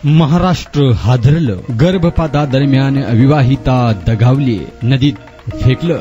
महाराष्ट्र हादरलं. गर्भपातादरम्यान विवाहिता दगावली, नदीत फेकलं.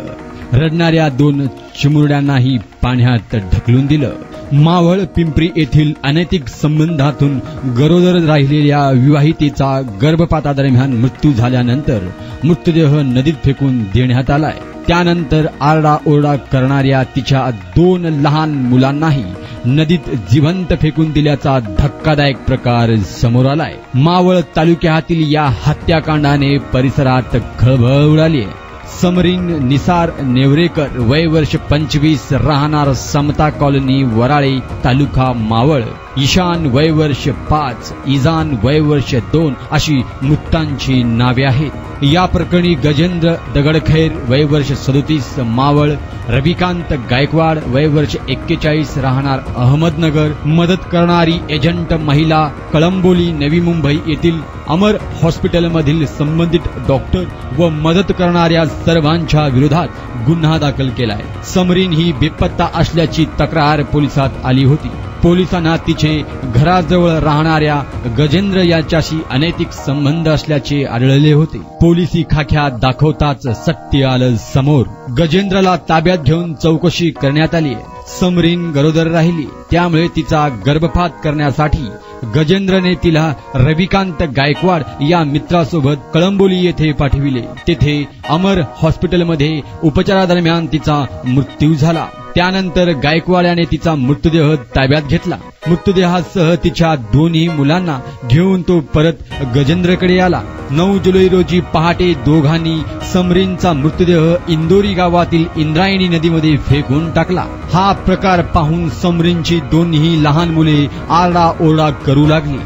रडणाऱ्या 2 चिमुरड्यांनाही पाण्यात ढकलून दिलं. मावळ पिंपरी येथील अनैतिक संबंधातून गरोदर राहिलेल्या विवाहितेचा गर्भपातादरम्यान मृत्यू झाल्यानंतर मृतदेह नदीत फेकून देण्यात आलाय. त्यानंतर आरडाओरडा करणाऱ्या तिच्या 2 लहान मुलांनाही नदीत जिवंत फेकून दिल्याचा धक्कादायक प्रकार समोर आलाय. मावळ तालुक्यातील या हत्याकांडाने परिसरात खळबळ उडाली. समरीन निसार नेवरेकर, वय वर्ष 25, राहणार समता कॉलनी, वराळे, तालुका मावळ. ईशान, वय वर्ष 5, इजान, वय वर्ष 2 अशी मृतांची नावे आहेत. या प्रकरणी गजेंद्र दगडखैर, वय वर्ष 37, मावळ. रविकांत गायकवाड, वय वर्ष 41, राहणार अहमदनगर. मदत करणारी एजंट महिला, कळंबोली, नवी मुंबई येथील अमर हॉस्पिटलमधील संबंधित डॉक्टर व मदत करणाऱ्या सर्वांच्या विरोधात गुन्हा दाखल केलाय. समरीन ही बेपत्ता असल्याची तक्रार पोलिसात आली होती. पोलिसांना तिचे घराजवळ राहणाऱ्या गजेंद्र याच्याशी अनैतिक संबंध असल्याचे आढळले होते. पोलिसी खाक्या दाखवताच सत्य आलं समोर. गजेंद्रला ताब्यात घेऊन चौकशी करण्यात आली. समरीन गरोदर राहिली, त्यामुळे तिचा गर्भपात करण्यासाठी गजेंद्रने तिला रविकांत गायकवाड या मित्रासोबत कळंबोली येथे पाठविले. तेथे अमर हॉस्पिटलमध्ये उपचारादरम्यान तिचा मृत्यू झाला. त्यानंतर गायकवाड याने तिचा मृतदेह ताब्यात घेतला. मृतदेहासह तिच्या 2 मुलांना घेऊन तो परत गजेंद्रकडे आला. 9 जुलै रोजी पहाटे दोघांनी समरीनचा मृतदेह इंदोरी गावातील इंद्रायणी नदीमध्ये फेकून टाकला. हा प्रकार पाहून समरीनची 2 लहान मुले आरडाओरडा करू लागली.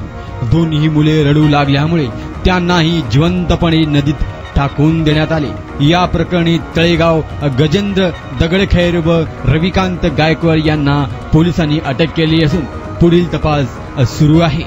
2 मुले रडू लागल्यामुळे त्यांनाही जिवंतपणे नदीत टाकून देण्यात आले. या प्रकरणी तळेगाव गजेंद्र दगडखैर व रविकांत गायकवाड यांना पोलिसांनी अटक केली असून पुढील तपास सुरू आहे.